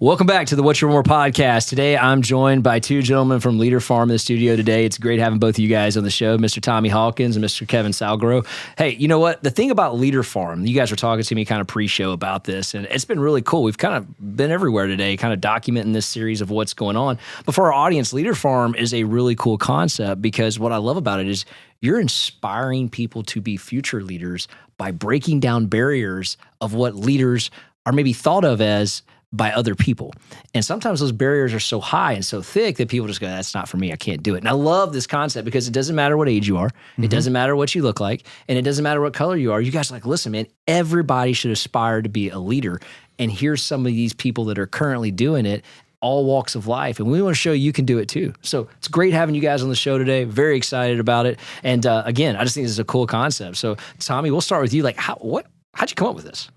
Welcome back to the What's Your More podcast. Today, I'm joined by two gentlemen from Leader Farm in the studio today. It's great having both of you guys on the show, Mr. Tommy Hawkins and Mr. Kevin Salguero. Hey, you know what? The thing about Leader Farm, you guys were talking to me kind of pre-show about this, and it's been really cool. We've kind of been everywhere today, kind of documenting this series of what's going on. But for our audience, Leader Farm is a really cool concept because what I love about it is you're inspiring people to be future leaders by breaking down barriers of what leaders are maybe thought of as by other people. And sometimes those barriers are so high and so thick that people just go, that's not for me. I can't do it. And I love this concept because it doesn't matter what age you are. It doesn't matter what you look like. And it doesn't matter what color you are. You guys are like, listen, man, everybody should aspire to be a leader. And here's some of these people that are currently doing it, all walks of life. And we want to show you can do it too. So it's great having you guys on the show today. Very excited about it. And again, I just think this is a cool concept. So Tommy, we'll start with you. Like, how'd you come up with this?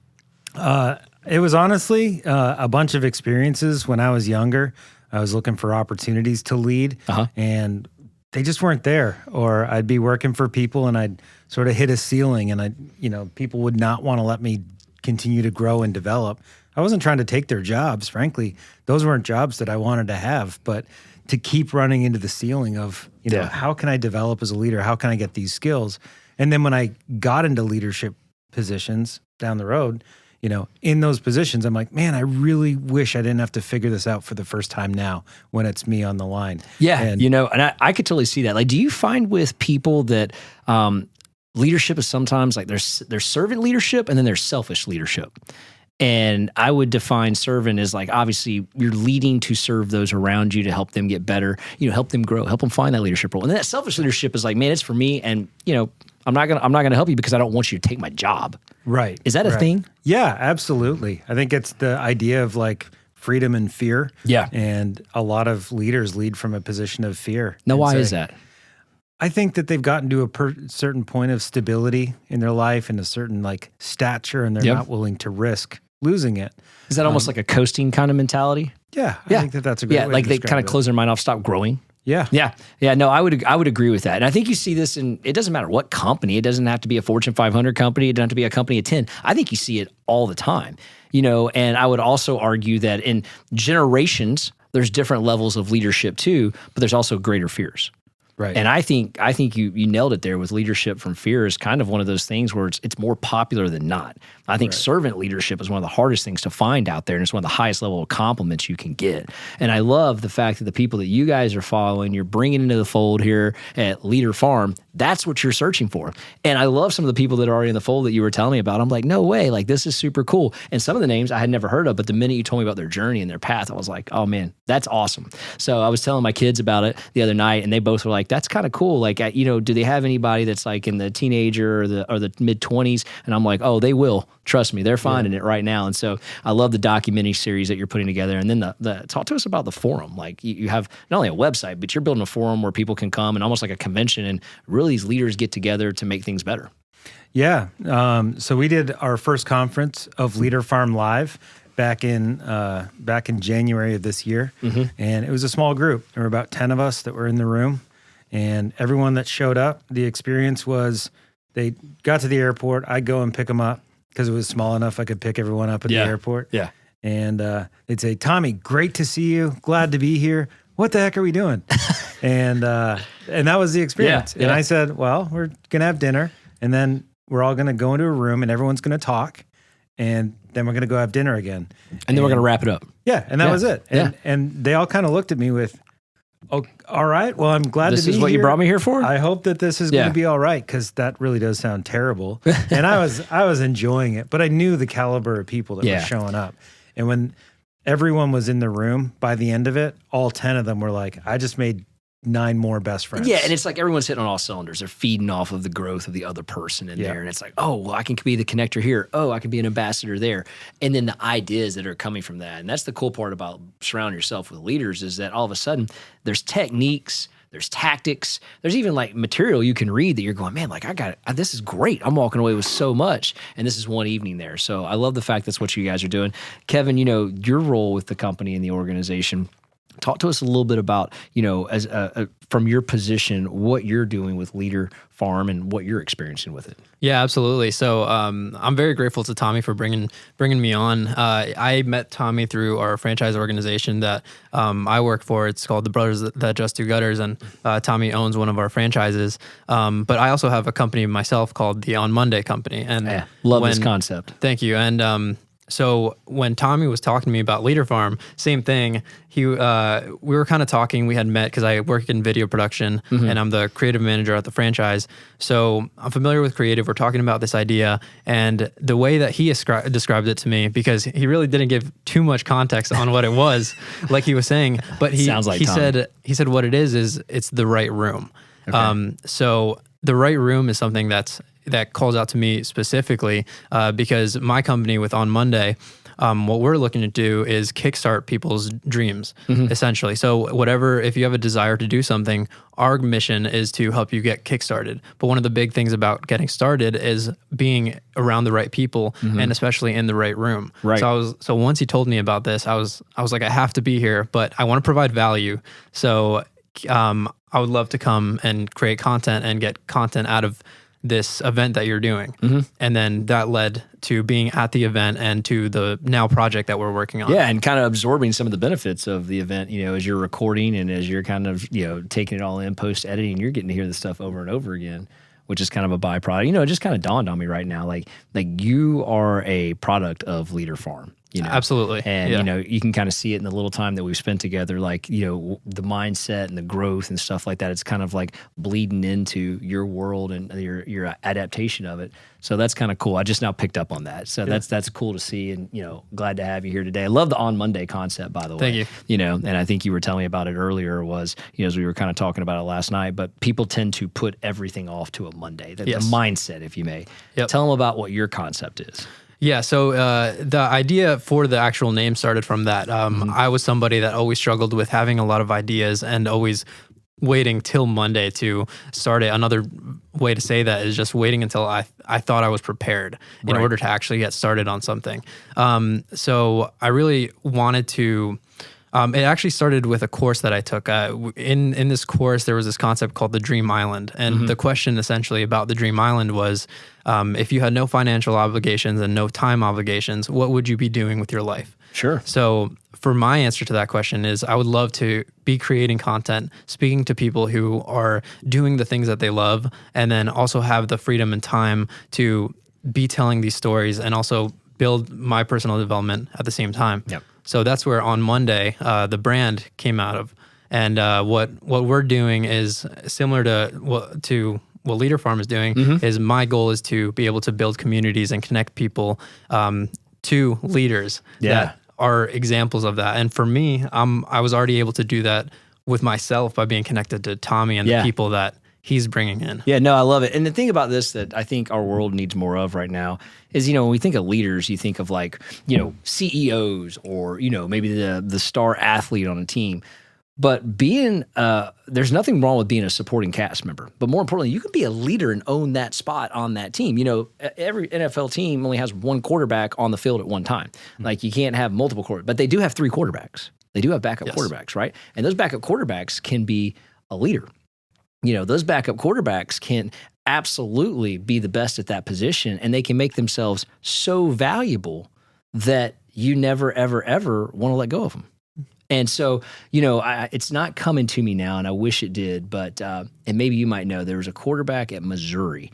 It was honestly a bunch of experiences when I was younger. I was looking for opportunities to lead, and they just weren't there. Or I'd be working for people, and I'd sort of hit a ceiling, and people would not want to let me continue to grow and develop. I wasn't trying to take their jobs, frankly. Those weren't jobs that I wanted to have, but to keep running into the ceiling of, how can I develop as a leader? How can I get these skills? And then when I got into leadership positions down the road, in those positions, I'm like, man, I really wish I didn't have to figure this out for the first time now when it's me on the line. Yeah, and I could totally see that. Like, do you find with people that leadership is sometimes like there's servant leadership and then there's selfish leadership? And I would define servant as like, obviously you're leading to serve those around you to help them get better, help them grow, help them find that leadership role. And then that selfish leadership is like, man, it's for me. And, I'm not gonna help you because I don't want you to take my job. Right. Is that a thing? Yeah, absolutely. I think it's the idea of like freedom and fear. Yeah. And a lot of leaders lead from a position of fear. Now, why is that? I think that they've gotten to a certain point of stability in their life and a certain like stature, and they're not willing to risk losing it. Is that almost like a coasting kind of mentality? Yeah, I think that's a great way like to they describe kind of it. close their mind off, stop growing. Yeah. No, I would agree with that. And I think you see this in, it doesn't matter what company. It doesn't have to be a Fortune 500 company. It doesn't have to be a company of 10. I think you see it all the time, and I would also argue that in generations, there's different levels of leadership too, but there's also greater fears. Right. And I think you nailed it there with leadership from fear is kind of one of those things where it's more popular than not. I think servant leadership is one of the hardest things to find out there, and it's one of the highest level of compliments you can get. And I love the fact that the people that you guys are following, you're bringing into the fold here at Leader Farm, that's what you're searching for. And I love some of the people that are already in the fold that you were telling me about. I'm like, no way, like this is super cool. And some of the names I had never heard of, but the minute you told me about their journey and their path, I was like, oh man, that's awesome. So I was telling my kids about it the other night, and they both were like, that's kind of cool. Like, do they have anybody that's like in the teenager or the mid 20s? And I'm like, oh, they will. Trust me, they're finding it right now. And so I love the documentary series that you're putting together. And then the talk to us about the forum. Like you have not only a website, but you're building a forum where people can come and almost like a convention, and really these leaders get together to make things better. Yeah. So we did our first conference of Leader Farm Live back in January of this year. And it was a small group. There were about 10 of us that were in the room. And everyone that showed up, the experience was they got to the airport. I'd go and pick them up because it was small enough I could pick everyone up at the airport. Yeah. And they'd say, Tommy, great to see you. Glad to be here. What the heck are we doing? and that was the experience. And I said, well, we're going to have dinner, and then we're all going to go into a room, and everyone's going to talk, and then we're going to go have dinner again. And then we're going to wrap it up. Yeah, and that was it. And they all kind of looked at me with, oh, all right, well, I'm glad to be here. This is what you brought me here for? I hope that this is going to be all right, because that really does sound terrible. And I was enjoying it, but I knew the caliber of people that were showing up. And when everyone was in the room, by the end of it, all 10 of them were like, I just made 9 more best friends. Yeah, and it's like everyone's hitting on all cylinders. They're feeding off of the growth of the other person in there. And it's like, oh, well, I can be the connector here. Oh, I can be an ambassador there. And then the ideas that are coming from that. And that's the cool part about surrounding yourself with leaders is that all of a sudden there's techniques, there's tactics, there's even like material you can read that you're going, man, like this is great. I'm walking away with so much. And this is one evening there. So I love the fact that's what you guys are doing. Kevin, your role with the company and the organization, Talk to us a little bit about, as from your position, what you're doing with Leader Farm and what you're experiencing with it. Yeah, absolutely. So I'm very grateful to Tommy for bringing me on. I met Tommy through our franchise organization that I work for. It's called the Brothers That Just Do Gutters, and Tommy owns one of our franchises. But I also have a company myself called the On Monday Company. And love this concept. Thank you. And so when Tommy was talking to me about Leader Farm, same thing. We were kind of talking. We had met because I work in video production and I'm the creative manager at the franchise. So I'm familiar with creative. We're talking about this idea, and the way that he described it to me, because he really didn't give too much context on what it was, like he was saying. But he said what it is it's the right room. Okay. So the right room is something that calls out to me specifically because my company with On Monday, what we're looking to do is kickstart people's dreams, essentially. So if you have a desire to do something, our mission is to help you get kickstarted. But one of the big things about getting started is being around the right people and especially in the right room. Right. So once he told me about this, I was like, I have to be here, but I want to provide value. So I would love to come and create content and get content out of this event that you're doing. And then that led to being at the event and to the now project that we're working on. Yeah, and kind of absorbing some of the benefits of the event, as you're recording and as you're kind of, taking it all in, post-editing, you're getting to hear the stuff over and over again, which is kind of a byproduct. It just kind of dawned on me right now, like you are a product of Leader Farm. Absolutely. And, you can kind of see it in the little time that we've spent together, like, the mindset and the growth and stuff like that. It's kind of like bleeding into your world and your adaptation of it. So that's kind of cool. I just now picked up on that. So that's cool to see, and, glad to have you here today. I love the On Monday concept, by the way. Thank you. And I think you were telling me about it earlier was, as we were kind of talking about it last night, but people tend to put everything off to a Monday, the mindset, if you may. Yep. Tell them about what your concept is. Yeah, so the idea for the actual name started from that. I was somebody that always struggled with having a lot of ideas and always waiting till Monday to start it. Another way to say that is just waiting until I thought I was prepared in order to actually get started on something. So I really wanted to... it actually started with a course that I took. In this course, there was this concept called the Dream Island. And the question essentially about the Dream Island was, if you had no financial obligations and no time obligations, what would you be doing with your life? Sure. So for my answer to that question is I would love to be creating content, speaking to people who are doing the things that they love, and then also have the freedom and time to be telling these stories and also build my personal development at the same time. Yep. So that's where On Monday, the brand came out of. And what we're doing is similar to what Leader Farm is doing. Is my goal is to be able to build communities and connect people to leaders that are examples of that. And for me, I was already able to do that with myself by being connected to Tommy and the people that he's bringing in. Yeah, no, I love it. And the thing about this that I think our world needs more of right now is, when we think of leaders, you think of like, CEOs or, maybe the star athlete on a team. But there's nothing wrong with being a supporting cast member. But more importantly, you can be a leader and own that spot on that team. Every NFL team only has one quarterback on the field at one time. Like you can't have multiple quarterbacks, but they do have three quarterbacks. They do have backup quarterbacks, right? And those backup quarterbacks can be a leader. Those backup quarterbacks can absolutely be the best at that position, and they can make themselves so valuable that you never, ever, ever want to let go of them. And so, it's not coming to me now, and I wish it did, but, and maybe you might know, there was a quarterback at Missouri,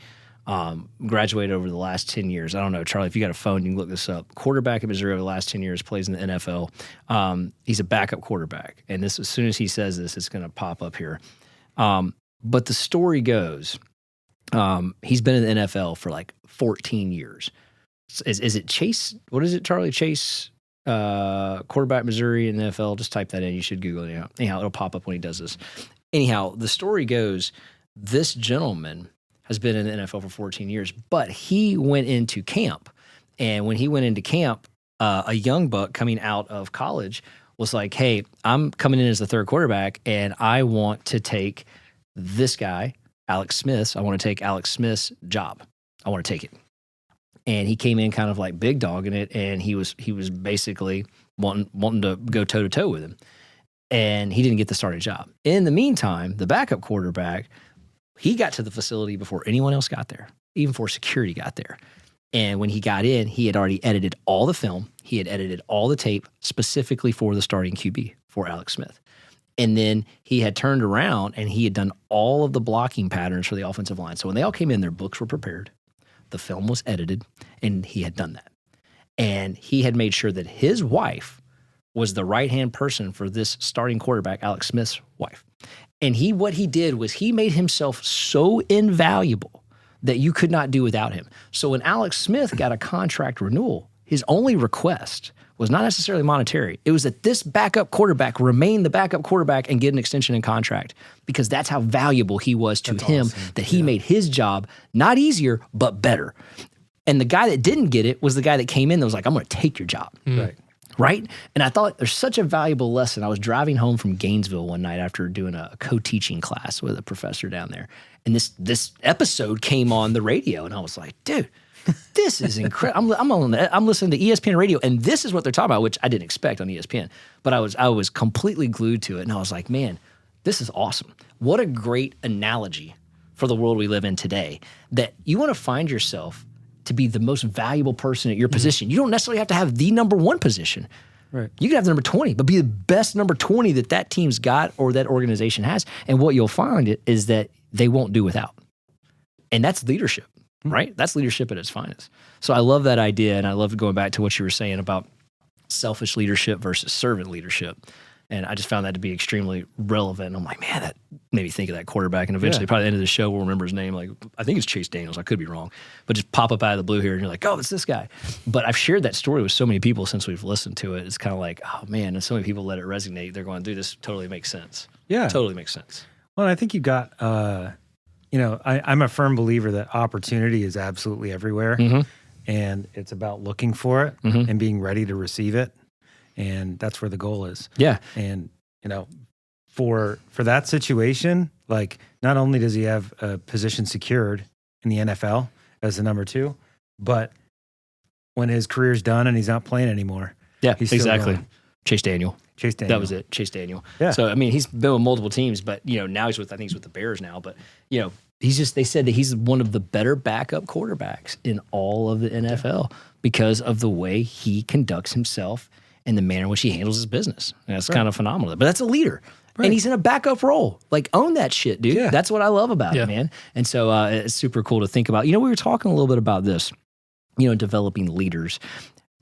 graduated over the last 10 years. I don't know, Charlie, if you got a phone, you can look this up. Quarterback at Missouri over the last 10 years, plays in the NFL. He's a backup quarterback. And this, as soon as he says this, it's going to pop up here. But the story goes, he's been in the NFL for like 14 years. Is it Chase? What is it, Charlie? Chase, quarterback, Missouri in the NFL. Just type that in. You should Google it. Anyhow, it'll pop up when he does this. Anyhow, the story goes, this gentleman has been in the NFL for 14 years, but he went into camp. And when he went into camp, a young buck coming out of college was like, hey, I'm coming in as the third quarterback, and I want to take this guy, Alex Smith's. I want to take Alex Smith's job. I want to take it. And he came in kind of like big dogging it, and he was basically wanting to go toe to toe with him. and he didn't get the starting job. In the meantime, the backup quarterback, he got to the facility before anyone else got there, even before security got there. And when he got in, he had already edited all the film. He had edited all the tape specifically for the starting QB, for Alex Smith. And then he had turned around and he had done all of the blocking patterns for the offensive line. So when they all came in, their books were prepared, the film was edited, and he had done that. And he had made sure that his wife was the right-hand person for this starting quarterback, Alex Smith's wife. And what he did was he made himself so invaluable that you could not do without him. So when Alex Smith got a contract renewal, his only request was not necessarily monetary. It was that this backup quarterback remain the backup quarterback and get an extension in contract, because that's how valuable he was to him, that he made his job not easier, but better. And the guy that didn't get it was the guy that came in that was like, I'm going to take your job. Right? And I thought there's such a valuable lesson. I was driving home from Gainesville one night after doing a co-teaching class with a professor down there. And this episode came on the radio, and I was like, dude, this is incredible. I'm listening to ESPN radio, and this is what they're talking about, which I didn't expect on ESPN. But I was completely glued to it, and I was like, man, this is awesome. What a great analogy for the world we live in today, that you want to find yourself to be the most valuable person at your position. You don't necessarily have to have the number one position. Right. You can have the number 20, but be the best number 20 that team's got or that organization has. And what you'll find is that they won't do without. And that's leadership, right? That's leadership at its finest. So I love that idea, and I love going back to what you were saying about selfish leadership versus servant leadership. And I just found that to be extremely relevant. And I'm like, man, that made me think of that quarterback. And eventually, probably at the end of the show, we'll remember his name. Like, I think it's Chase Daniels. I could be wrong. But just pop up out of the blue here, and you're like, oh, it's this guy. But I've shared that story with so many people since we've listened to it. It's kind of like, oh, man, and so many people let it resonate. They're going, dude, this totally makes sense. Yeah. Totally makes sense. Well, I think you got, I'm a firm believer that opportunity is absolutely everywhere. And it's about looking for it and being ready to receive it. And that's where the goal is. Yeah. And, for that situation, like, not only does he have a position secured in the NFL as the number 2, but when his career's done and he's not playing anymore. Yeah, he's exactly. Going. Chase Daniel. That was it. Chase Daniel. Yeah. So, I mean, he's been with multiple teams, but, now he's with the Bears now. But, they said that he's one of the better backup quarterbacks in all of the NFL because of the way he conducts himself and the manner in which he handles his business. And that's kind of phenomenal. But that's a leader. Right. And he's in a backup role. Like, own that shit, dude. Yeah. That's what I love about it, man. And so it's super cool to think about. We were talking a little bit about this, developing leaders.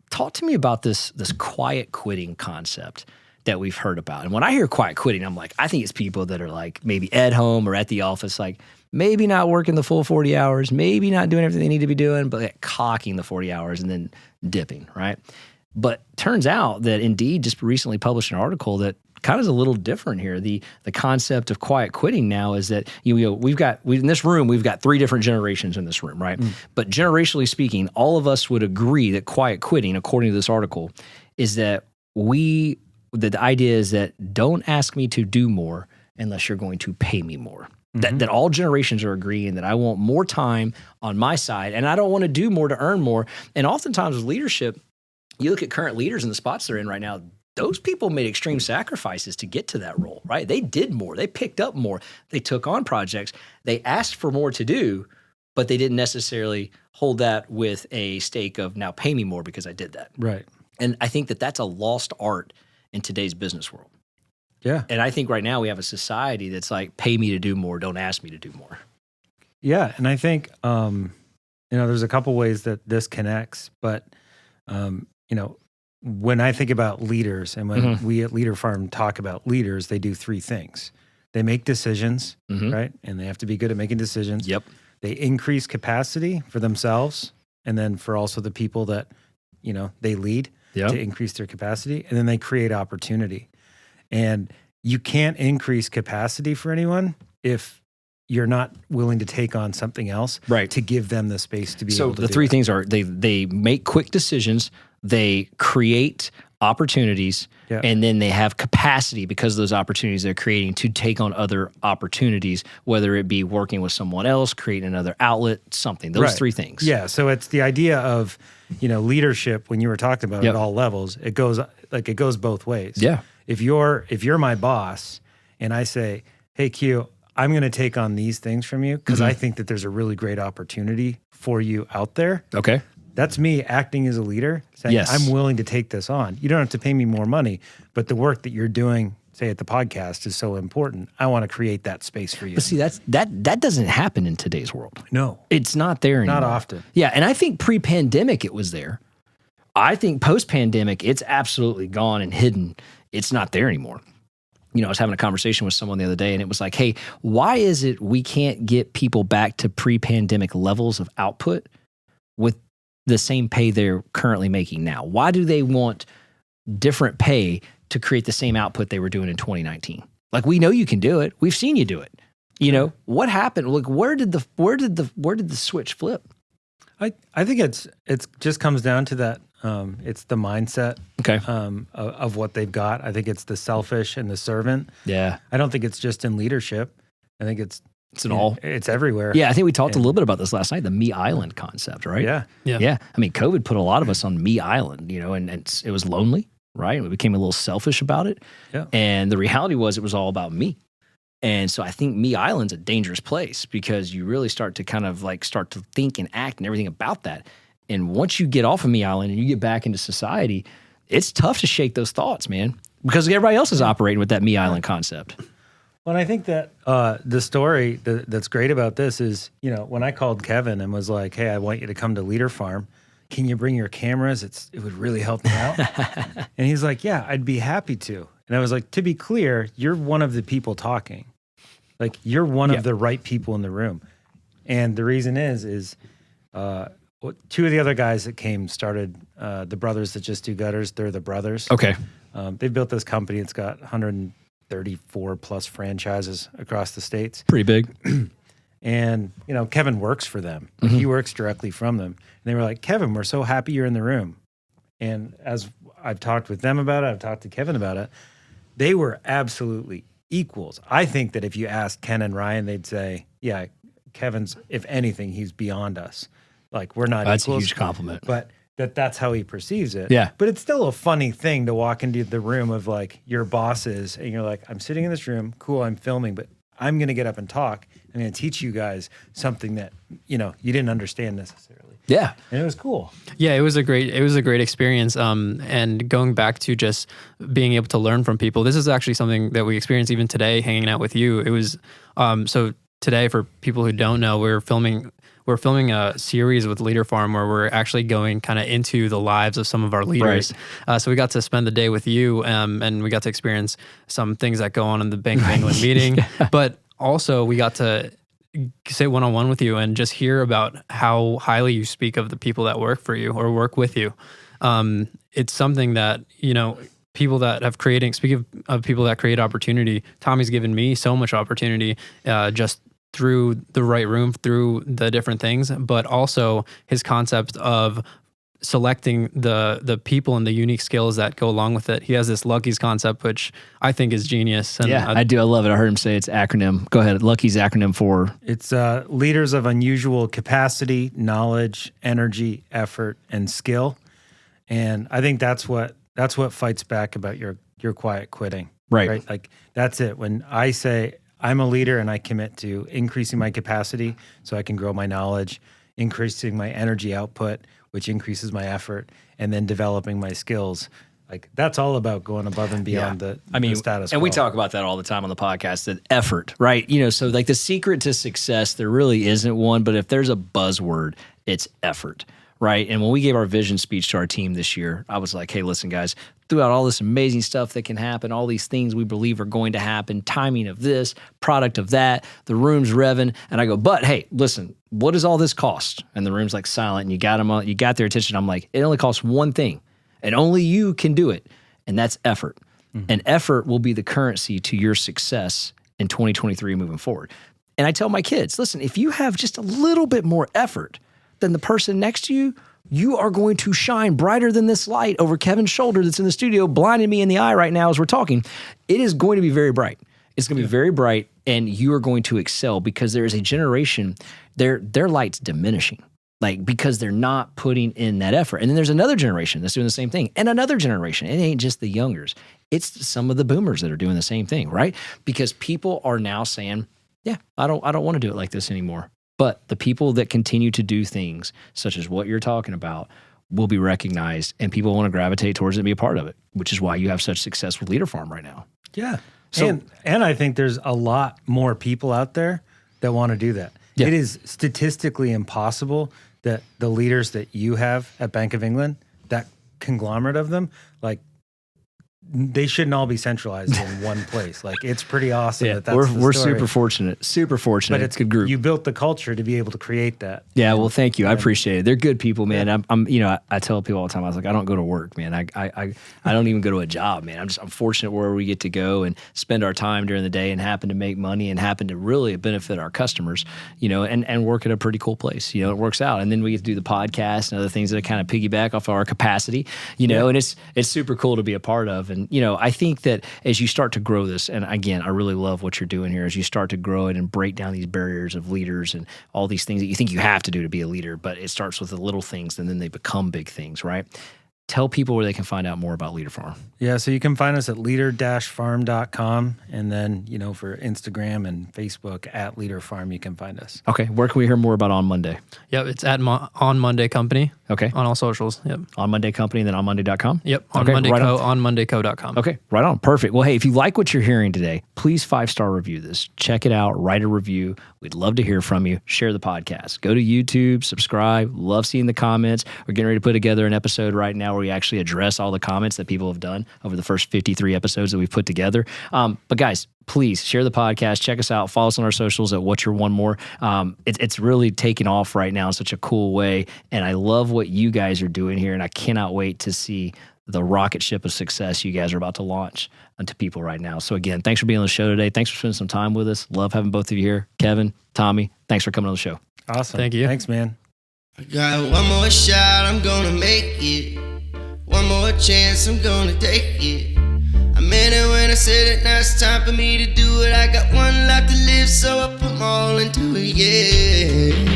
Talk to me about this quiet quitting concept that we've heard about. And when I hear quiet quitting, I'm like, I think it's people that are like maybe at home or at the office, like maybe not working the full 40 hours, maybe not doing everything they need to be doing, but like cocking the 40 hours and then dipping, right? But turns out that Indeed just recently published an article that kind of is a little different here. The concept of quiet quitting now is that in this room we've got 3 different generations in this room, right? But generationally speaking, all of us would agree that quiet quitting, according to this article, is that the idea is that don't ask me to do more unless you're going to pay me more. That all generations are agreeing that I want more time on my side, and I don't want to do more to earn more. And oftentimes with leadership, you look at current leaders in the spots they're in right now, those people made extreme sacrifices to get to that role, right? They did more. They picked up more. They took on projects. They asked for more to do, but they didn't necessarily hold that with a stake of now pay me more because I did that. Right. And I think that that's a lost art in today's business world. Yeah. And I think right now we have a society that's like, pay me to do more, don't ask me to do more. Yeah. And I think, there's a couple ways that this connects, but, when I think about leaders and when we at Leader Farm talk about leaders, they do 3 things. They make decisions, right? And they have to be good at making decisions. Yep. They increase capacity for themselves and then for also the people that, they lead to increase their capacity. And then they create opportunity. And you can't increase capacity for anyone if you're not willing to take on something else to give them the space to be able to do So the 3 that. things are they make quick decisions, they create opportunities, and then they have capacity because of those opportunities they're creating to take on other opportunities, whether it be working with someone else, creating another outlet, something. Those 3 things. Yeah, so it's the idea of, leadership when you were talking about at all levels, it goes both ways. Yeah. if you're my boss and I say, hey, Q, I'm going to take on these things from you because I think that there's a really great opportunity for you out there. Okay. That's me acting as a leader, saying, Yes. I'm willing to take this on. You don't have to pay me more money, but the work that you're doing, say at the podcast, is so important. I want to create that space for you. But see, that doesn't happen in today's world. No. It's not there anymore. Not often. Yeah, and I think pre-pandemic it was there. I think post-pandemic it's absolutely gone and hidden. It's not there anymore. You know, I was having a conversation with someone the other day and it was like, hey, why is it we can't get people back to pre-pandemic levels of output with the same pay they're currently making now? Why do they want different pay to create the same output they were doing in 2019? Like, we know you can do it. We've seen you do it. You know, what happened? Like, where did the switch flip? I think it just comes down to that. It's the mindset of what they've got. I think it's the selfish and the servant. Yeah. I don't think it's just in leadership. I think it's in all. It's everywhere. Yeah, I think we talked a little bit about this last night, the Me Island concept, right? Yeah. Yeah. I mean, COVID put a lot of us on Me Island, you know, and it was lonely, right? We became a little selfish about it. Yeah. And the reality was it was all about me. And so I think Me Island's a dangerous place because you really start to kind of like start to think and act and everything about that. And once you get off of Me Island and you get back into society, it's tough to shake those thoughts, man, because everybody else is operating with that Me Island concept. Well, and I think that the story that's great about this is, you know, when I called Kevin and was like, hey, I want you to come to Leader Farm. Can you bring your cameras? It would really help me out. And he's like, yeah, I'd be happy to. And I was like, to be clear, you're one of the people talking. Like, you're one of the right people in the room. And the reason is two of the other guys that came started the brothers that just do gutters. They're the brothers. Okay. They built this company. It's got 134 plus franchises across the states. Pretty big. And, you know, Kevin works for them. He works directly from them. And they were like, Kevin, we're so happy you're in the room. And as I've talked with them about it, I've talked to Kevin about it, they were absolutely equals. I think that if you asked Ken and Ryan, they'd say, yeah, Kevin's, if anything, he's beyond us. Like, we're not That's equals. a huge compliment. But that's how he perceives it. Yeah. But it's still a funny thing to walk into the room of like your bosses and you're like, I'm sitting in this room, cool, I'm filming, but I'm going to get up and talk. I'm going to teach you guys something that, you know, you didn't understand necessarily. Yeah. And it was cool. Yeah, it was a great experience. And going back to just being able to learn from people, this is actually something that we experienced even today, hanging out with you. It was so today, for people who don't know, we're filming a series with Leader Farm where we're actually going kind of into the lives of some of our leaders. Right. So we got to spend the day with you, and we got to experience some things that go on in the Bank of England meeting. But also we got to sit one-on-one with you and just hear about how highly you speak of the people that work for you or work with you. It's something that, you know, people that have speaking of people that create opportunity, Tommy's given me so much opportunity just through the right room, through the different things, but also his concept of selecting the people and the unique skills that go along with it. He has this Lucky's concept, which I think is genius. And I do. I love it. I heard him say it's acronym. Go ahead. Lucky's acronym for? It's leaders of unusual capacity, knowledge, energy, effort, and skill. And I think that's what fights back about your quiet quitting. Right. Like, that's it. When I say I'm a leader and I commit to increasing my capacity so I can grow my knowledge, increasing my energy output, which increases my effort, and then developing my skills. Like, that's all about going above and beyond the status quo. And we talk about that all the time on the podcast, that effort, right? You know, so like the secret to success, there really isn't one, but if there's a buzzword, it's effort, right? And when we gave our vision speech to our team this year, I was like, hey, listen, guys, throughout all this amazing stuff that can happen, all these things we believe are going to happen, timing of this, product of that, the room's revving. And I go, but hey, listen, what does all this cost? And the room's like silent, and you got their attention. I'm like, it only costs one thing, and only you can do it. And that's effort. Mm-hmm. And effort will be the currency to your success in 2023 moving forward. And I tell my kids, listen, if you have just a little bit more effort than the person next to you, you are going to shine brighter than this light over Kevin's shoulder that's in the studio, blinding me in the eye right now as we're talking. It is going to be very bright. It's going to be very bright, and you are going to excel because there is a generation, their light's diminishing. like because they're not putting in that effort. And then there's another generation that's doing the same thing, and another generation. It ain't just the youngers. It's some of the boomers that are doing the same thing, right? Because people are now saying, yeah, I don't want to do it like this anymore. But the people that continue to do things such as what you're talking about will be recognized, and people want to gravitate towards it and be a part of it, which is why you have such success with Leader Farm right now. Yeah. So, and I think there's a lot more people out there that want to do that. Yeah. It is statistically impossible that the leaders that you have at Bank of England, that conglomerate of them, like they shouldn't all be centralized in one place. Like it's pretty awesome that that's we're the story. super fortunate. But It's a good group. You built the culture to be able to create that. Yeah, well, thank you. I appreciate it. They're good people, man. I'm I tell people all the time, I was like, I don't go to work, man. I don't even go to a job, man. I'm fortunate where we get to go and spend our time during the day and happen to make money and happen to really benefit our customers, and work at a pretty cool place. It works out. And then we get to do the podcast and other things that kind of piggyback off our capacity, and it's super cool to be a part of. And, I think that as you start to grow this, and again, I really love what you're doing here, as you start to grow it and break down these barriers of leaders and all these things that you think you have to do to be a leader, but it starts with the little things and then they become big things, right? Tell people where they can find out more about Leader Farm. Yeah, so you can find us at leader-farm.com. And then, for Instagram and Facebook at Leader Farm, you can find us. Okay. Where can we hear more about On Monday? Yep, it's at On Monday Company. Okay. On all socials. Yep. On Monday Company and then onmonday.com? Yep. On Okay, Monday right Co. on. onmondayco.com. Okay, right on. Perfect. Well, hey, if you like what you're hearing today, please 5-star review this. Check it out. Write a review. We'd love to hear from you. Share the podcast. Go to YouTube, subscribe. Love seeing the comments. We're getting ready to put together an episode right now where we actually address all the comments that people have done over the first 53 episodes that we've put together. But guys, please share the podcast. Check us out. Follow us on our socials at What's Your One More. It's really taking off right now in such a cool way. And I love what you guys are doing here. And I cannot wait to see the rocket ship of success you guys are about to launch onto people right now. So again, thanks for being on the show today. Thanks for spending some time with us. Love having both of you here. Kevin, Tommy, thanks for coming on the show. Awesome. Thank you. Thanks, man. I got one more shot, I'm gonna make it. One more chance, I'm gonna take it. I meant it when I said it, now it's time for me to do it. I got one life to live, so I put my all into it, yeah.